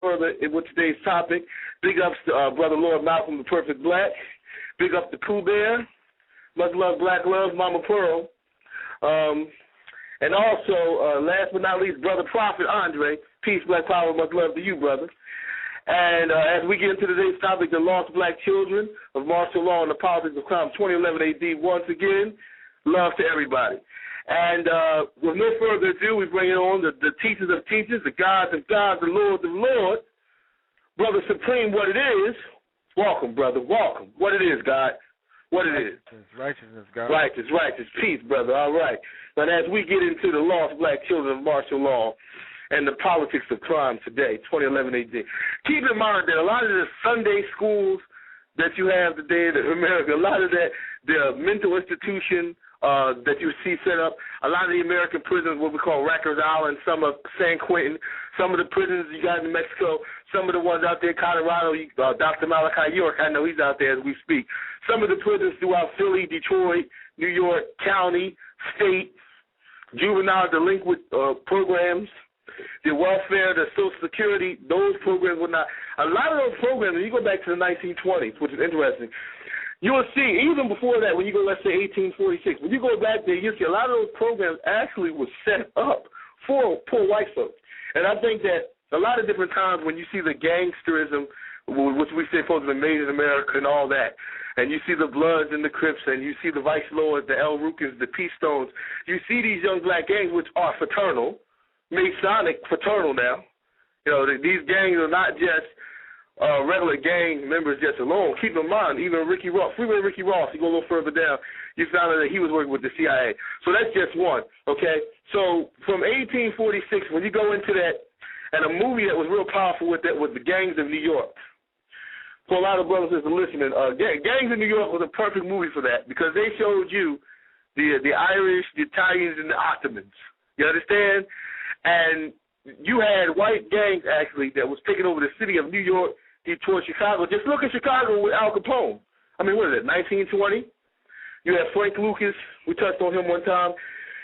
further with today's topic, big ups to Brother Lord Malcolm, the Perfect Black. Big up to Pooh Bear. Much love, Black Love, Mama Pearl. And also, last but not least, Brother Prophet Andre. Peace, Black Power, much love to you, brother. And as we get into today's topic, the lost black children of martial law and the politics of crime, 2011 AD, once again, love to everybody. And with no further ado, we bring it on the teachers of teachers, the gods of gods, the lords of lords. Brother Supreme, what it is. Welcome, brother, welcome. What it is, God. What it is. Righteousness, God. Righteous. Peace, brother. All right. But as we get into the lost black children of martial law and the politics of crime today, 2011 AD, keep in mind that a lot of the Sunday schools that you have today in America, a lot of that, the mental institution that you see set up, a lot of the American prisons, what we call Rikers Island, some of San Quentin, some of the prisons you got in Mexico, some of the ones out there in Colorado, Dr. Malachi York, I know he's out there as we speak. Some of the prisons throughout Philly, Detroit, New York, county, state, juvenile delinquent programs, the welfare, the Social Security, those programs were not. A lot of those programs, when you go back to the 1920s, which is interesting, you will see, even before that, when you go, let's say, 1846, when you go back there, you'll see a lot of those programs actually were set up for poor white folks. And I think that a lot of different times when you see the gangsterism, which we say supposed to be made in America and all that, and you see the Bloods and the Crips, and you see the Vice Lords, the El Rukins, the Peace Stones, you see these young black gangs, which are fraternal, Masonic fraternal now. You know, these gangs are not just regular gang members just alone. Keep in mind, even Ricky Ross, Freeway Ricky Ross, you go a little further down, you found out that he was working with the CIA. So that's just one, okay? So from 1846, when you go into that, and a movie that was real powerful with that was The Gangs of New York. For a lot of brothers that are listening, Gangs of New York was a perfect movie for that because they showed you the Irish, the Italians, and the Ottomans. You understand? And you had white gangs, actually, that was taking over the city of New York, Detroit, Chicago. Just look at Chicago with Al Capone. I mean, what is it, 1920? You had Frank Lucas. We touched on him one time.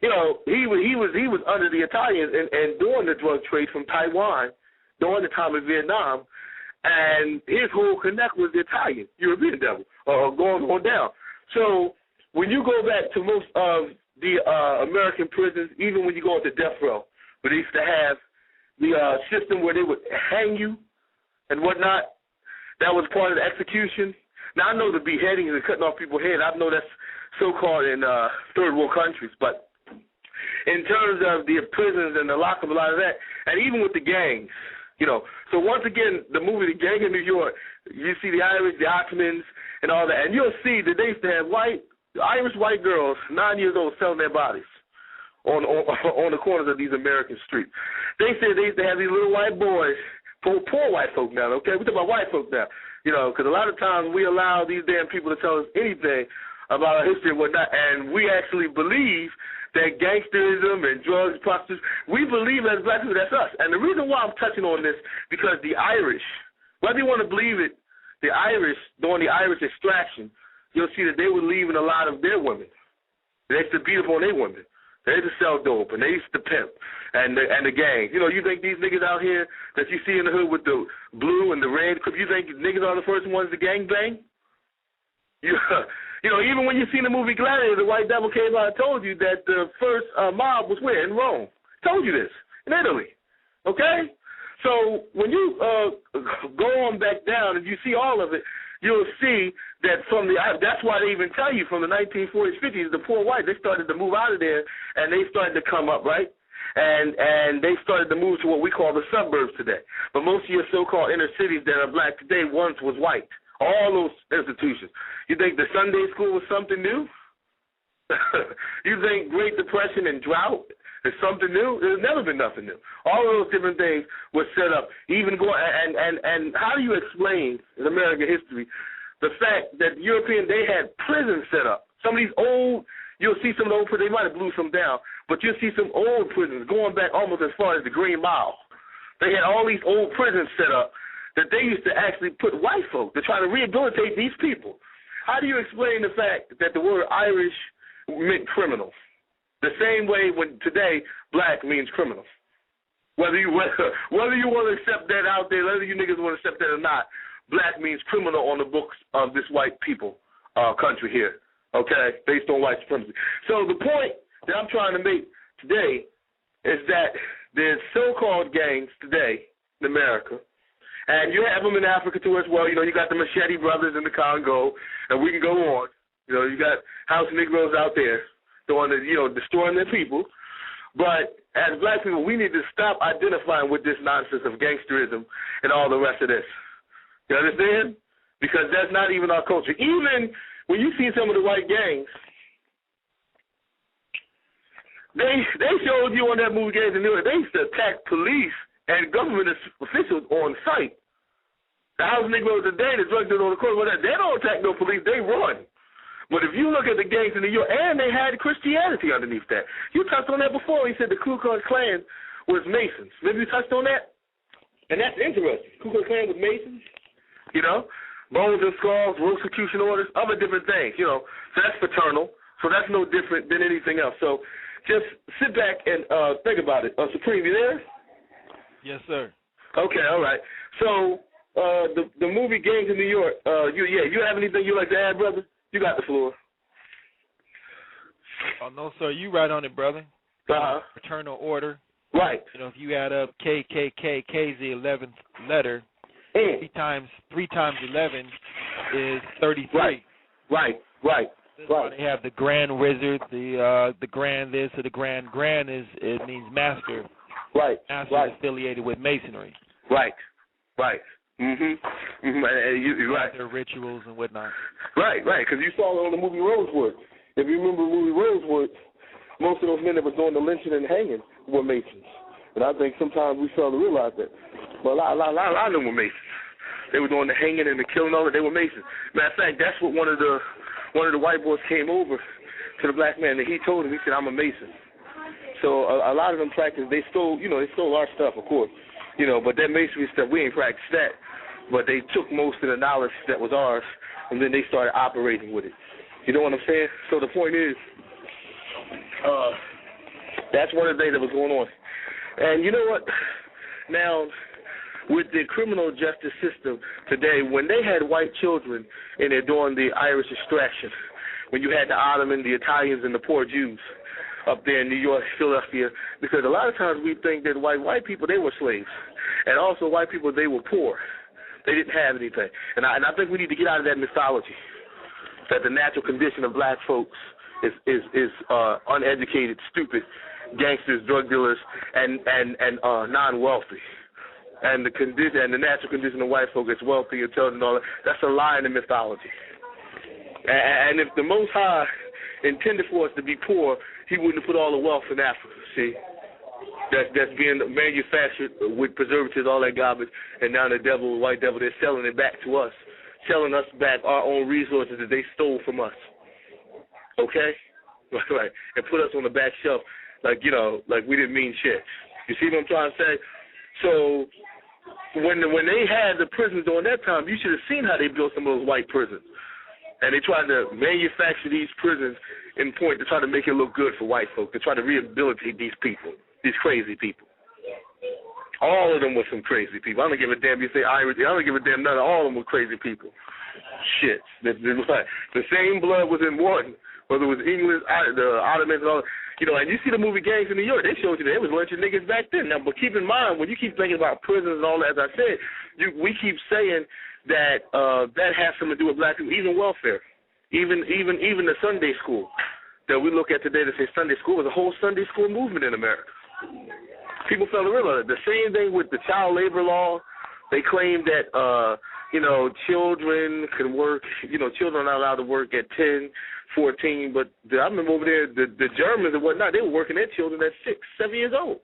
You know, he was under the Italians and doing the drug trade from Taiwan during the time of Vietnam. And his whole connect was the Italian, European devil, going on down. So when you go back to most of the American prisons, even when you go into death row, where they used to have the system where they would hang you and whatnot, that was part of the execution. Now, I know the beheadings and cutting off people's heads, I know that's so-called in third world countries, but in terms of the prisons and the lockup, a lot of that, and even with the gangs, you know. So once again, the movie The Gang of New York, you see the Irish, the Ottomans, and all that, and you'll see that they used to have Irish white girls, 9 years old, selling their bodies on the corners of these American streets. They said they used to have these little white boys, poor white folk now, okay? We're talking about white folk now, you know, because a lot of times we allow these damn people to tell us anything about our history and whatnot, and we actually believe that gangsterism and drugs, prostitution, we believe as black people, that's us. And the reason why I'm touching on this, because the Irish, whether you want to believe it, the Irish, during the Irish extraction, you'll see that they were leaving a lot of their women. They used to beat up on their women. They used to sell dope, and they used to pimp, and the gangs. You know, you think these niggas out here that you see in the hood with the blue and the red, you think niggas are the first ones to gang bang? You know, even when you seen the movie Gladiator, the white devil came out and told you that the first mob was where? In Rome. Told you this. In Italy. Okay? So when you go on back down and you see all of it, you'll see that that's why they even tell you from the 1940s, 50s, the poor whites, they started to move out of there and they started to come up, right? And they started to move to what we call the suburbs today. But most of your so-called inner cities that are black today once was white. All those institutions. You think the Sunday school was something new? You think Great Depression and drought is something new? There's never been nothing new. All of those different things were set up. Even going and how do you explain in American history the fact that they had prisons set up? Some of these old, you'll see some of the old prisons, they might have blew some down, but you'll see some old prisons going back almost as far as the Green Mile. They had all these old prisons set up that they used to actually put white folk to try to rehabilitate these people. How do you explain the fact that the word Irish meant criminal? The same way when today black means criminal. Whether you want to accept that out there, whether you niggas want to accept that or not, black means criminal on the books of this white people country here, okay, based on white supremacy. So the point that I'm trying to make today is that there's so-called gangs today in America, and you have them in Africa too as well. You know, you got the Machete Brothers in the Congo, and we can go on. You know, you got house Negroes out there destroying their people. But as black people, we need to stop identifying with this nonsense of gangsterism and all the rest of this. You understand? Because that's not even our culture. Even when you see some of the white gangs, they showed you on that movie Gangs in New York, they used to attack police and government officials on site. The house Negroes today, the drug dealers on the court, they don't attack no police, they run. But if you look at the gangs in New York, and they had Christianity underneath that. You touched on that before. You said the Ku Klux Klan was Masons. Maybe you touched on that? And that's interesting. Ku Klux Klan was Masons, you know, bones and skulls, Rosicrucian orders, other different things, you know. So that's fraternal. So that's no different than anything else. So just sit back and think about it. Supreme, you there? Yes, sir. Okay, all right. So the movie Gangs in New York, you have anything you like to add, brother? You got the floor. Oh, no, sir. You right on it, brother. Fraternal order. Right. You know, if you add up KKK, K is the 11th letter. 3 times 11 is 33. Right. That's why they have the Grand Wizard, the Grand this or the Grand is it means master. Right. Master is affiliated with Masonry. Right. You're right. Their rituals and whatnot. Right. Because you saw it on the movie Rosewood. If you remember the movie Rosewood, most of those men that were doing the lynching and hanging were Masons. And I think sometimes we fail to realize that. But a lot of them were Masons. They were doing the hanging and the killing, all that. They were Masons. Matter of fact, that's what one of the white boys came over to the black man, and he told him, he said, "I'm a Mason." So a lot of them practiced. They stole our stuff, of course, but that Masonry stuff, we ain't practiced that. But they took most of the knowledge that was ours, and then they started operating with it. You know what I'm saying? So the point is, that's one of the things that was going on. And you know what? Now, with the criminal justice system today, when they had white children and they're doing the Irish extraction, when you had the Ottoman, the Italians, and the poor Jews up there in New York, Philadelphia, because a lot of times we think that white people, they were slaves. And also white people, they were poor. They didn't have anything. And I think we need to get out of that mythology, that the natural condition of black folks is uneducated, stupid, gangsters, drug dealers, and non-wealthy. And the condition and the natural condition of white folk is wealthy, intelligent, and all that. That's a lie in the mythology. And if the Most High intended for us to be poor, He wouldn't have put all the wealth in Africa. See, that's being manufactured with preservatives, all that garbage, and now the white devil, they're selling it back to us, selling us back our own resources that they stole from us. Okay, right, and put us on the back shelf, like we didn't mean shit. You see what I'm trying to say? So when they had the prisons during that time, you should have seen how they built some of those white prisons. And they tried to manufacture these prisons in point to try to make it look good for white folk, to try to rehabilitate these people, these crazy people. All of them were some crazy people. I don't give a damn if you say Irish. I don't give a damn none. All of them were crazy people. Shit. The same blood was in one, whether it was English, the Ottomans, and all. And you see the movie Gangs in New York, they showed you they was lynching niggas back then. Now, but keep in mind, when you keep thinking about prisons and all that, as I said, we keep saying that that has something to do with black people, even welfare, even the Sunday school that we look at today to say Sunday school was a whole Sunday school movement in America. People fail to realize it. The same thing with the child labor law. They claim that children can work. Children are not allowed to work at 10, 14. But I remember over there, the Germans and whatnot, they were working their children at 6, 7 years old.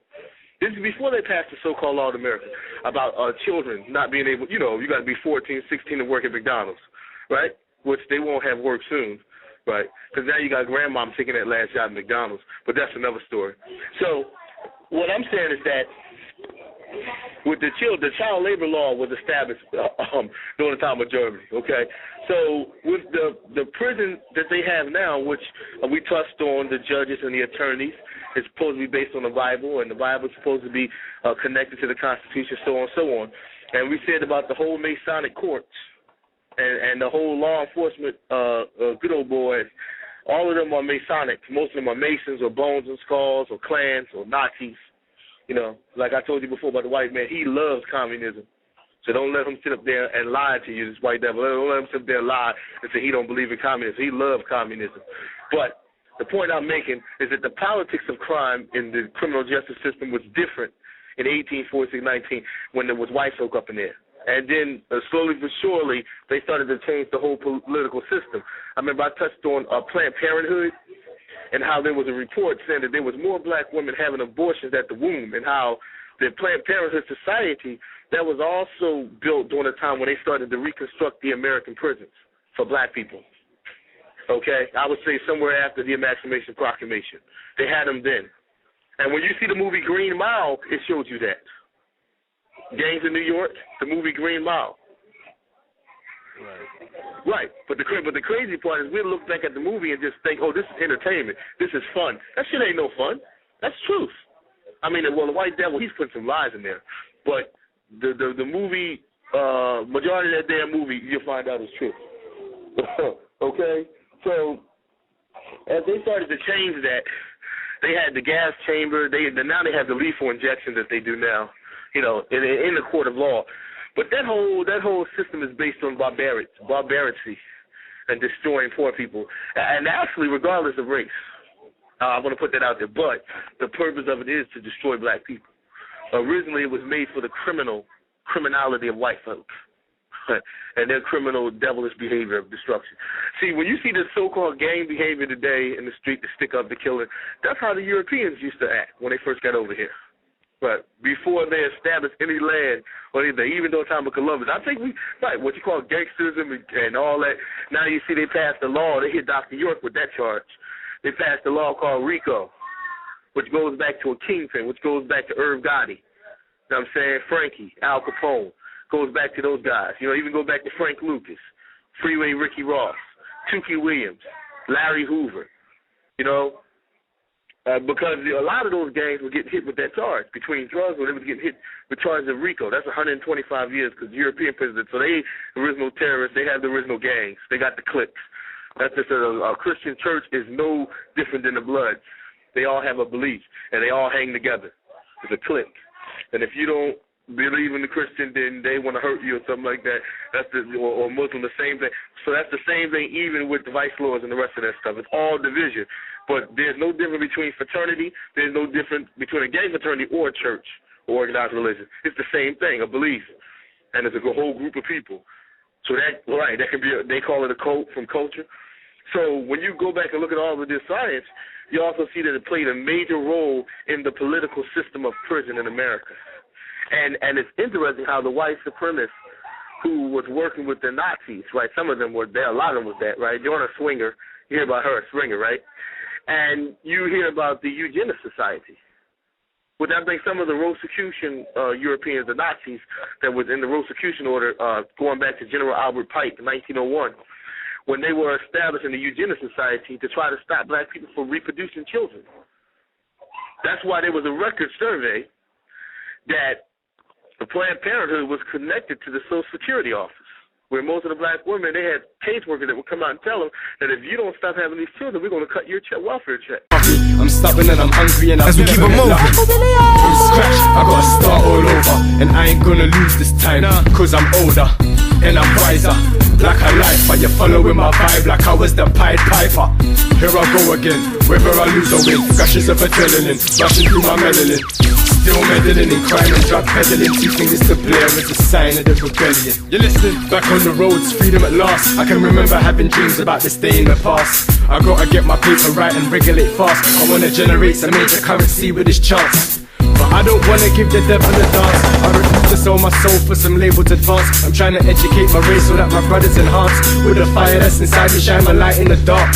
This is before they passed the so-called law in America about children not being able, you got to be 14, 16 to work at McDonald's, right? Which they won't have work soon, right? Because now you got grandmom taking that last job at McDonald's. But that's another story. So what I'm saying is that with the child labor law was established during the time of Germany, okay? So with the prison that they have now, which we touched on, the judges and the attorneys, is supposed to be based on the Bible, and the Bible is supposed to be connected to the Constitution, so on and so on. And we said about the whole Masonic courts and the whole law enforcement, good old boys, all of them are Masonic. Most of them are Masons or Bones and Skulls or Klans or Nazis. You know, like I told you before about the white man, he loves communism. So don't let him sit up there and lie to you, this white devil. Don't let him sit up there and lie and say he don't believe in communism. He loves communism. But the point I'm making is that the politics of crime in the criminal justice system was different in 1846-19 when there was white folk up in there. And then slowly but surely, they started to change the whole political system. I remember I touched on Planned Parenthood and how there was a report saying that there was more black women having abortions at the womb, and how the Planned Parenthood Society, that was also built during a time when they started to reconstruct the American prisons for black people. Okay? I would say somewhere after the Emancipation Proclamation. They had them then. And when you see the movie Green Mile, it shows you that. Gangs in New York, the movie Green Mile. Right. But the crazy part is we look back at the movie and just think, oh, this is entertainment. This is fun. That shit ain't no fun. That's truth. I mean, well, the white devil, he's putting some lies in there. But the movie, majority of that damn movie, you'll find out is truth. Okay? So as they started to change that, they had the gas chamber. Now they have the lethal injection that they do now, you know, in the court of law. But that whole system is based on barbarity and destroying poor people. And actually, regardless of race, I want to put that out there. But the purpose of it is to destroy black people. Originally, it was made for the criminality of white folk and their criminal, devilish behavior of destruction. See, when you see the so-called gang behavior today in the street, the stick-up, the killing, that's how the Europeans used to act when they first got over here. But before they established any land or anything, even during the time of Columbus, I think what you call gangsterism and all that. Now you see they passed a law. They hit Dr. York with that charge. They passed a law called RICO, which goes back to a kingpin, which goes back to Irv Gotti. You know what I'm saying? Frankie, Al Capone, goes back to those guys. You know, even go back to Frank Lucas, Freeway Ricky Ross, Tukey Williams, Larry Hoover. You know, because a lot of those gangs were getting hit with that charge between drugs, or they were getting hit with charges of RICO. That's 125 years because European prisoners, so they original terrorists, they have the original gangs. They got the cliques. That's just a Christian church is no different than the Bloods. They all have a belief, and they all hang together. It's a clique. And if you don't believe in the Christian, then they want to hurt you or something like that. That's or Muslim, the same thing. So that's the same thing even with the vice lords and the rest of that stuff. It's all division. But there's no difference between fraternity. There's no difference between a gang fraternity or a church or organized religion. It's the same thing, a belief. And it's a whole group of people. So that can be, they call it a cult from culture. So when you go back and look at all of this science, you also see that it played a major role in the political system of prison in America. And it's interesting how the white supremacists who was working with the Nazis, right, some of them were there, a lot of them was that, right? Joanna Swinger, you hear about her, Swinger, right? And you hear about the Eugenics Society. Well, I think some of the Rosicrucian Europeans, the Nazis, that was in the Rosicrucian order, going back to General Albert Pike in 1901, when they were establishing the Eugenics Society to try to stop black people from reproducing children. That's why there was a record survey that the Planned Parenthood was connected to the Social Security office, where most of the black women, they had caseworkers that would come out and tell them that if you don't stop having these children, we're going to cut your welfare check. I'm stubborn and I'm hungry and as we keep it moving. From scratch, I gotta start all over, and I ain't gonna lose this time, cause I'm older and I'm wiser. Like a lifer, you're following my vibe like I was the Pied Piper. Here I go again, whether I lose or win. Gashes of adrenaline, rushing through my melanin. Still meddling in crime and drug peddling. Teaching this to Blair as a sign of the rebellion. You're listening, back on the roads, freedom at last. I can remember having dreams about this day in the past. I gotta get my paper right and regulate fast. I wanna generate some major currency with this chance. But I don't wanna give the devil a dance. I refuse to sell my soul for some labeled advance. I'm trying to educate my race so that my brothers enhance. With the fire that's inside me, shine my light in the dark.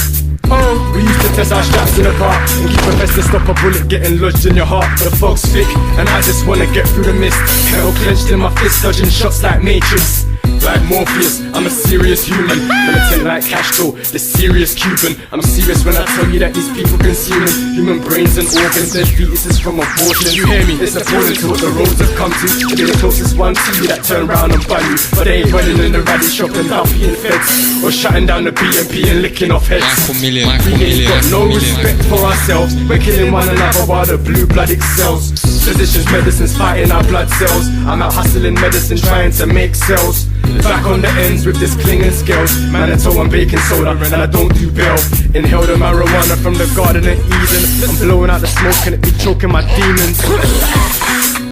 Oh, we used to test our straps in the park and keep a vest to stop a bullet getting lodged in your heart. The fog's thick and I just wanna get through the mist. Hell clenched in my fist, dodging shots like Matrix. The like Morpheus. I'm a serious human, militant like Castro, the serious Cuban. I'm serious when I tell you that these people consuming human brains and organs, their fetuses from abortion. You hear me? It's appalling to what the roads have come to. To be the closest one to you that turn round and bun you, but they ain't running in the rally shop and dumping feds, or shutting down the BNP and licking off heads. We ain't got no respect for ourselves. We're killing one another while the blue blood excels. Physicians, medicines fighting our blood cells. I'm out hustling medicine trying to make cells. Back on the ends with this clinging scales. Manito and baking soda and I don't do bail. Inhale the marijuana from the garden of Eden. I'm blowing out the smoke and it be choking my demons.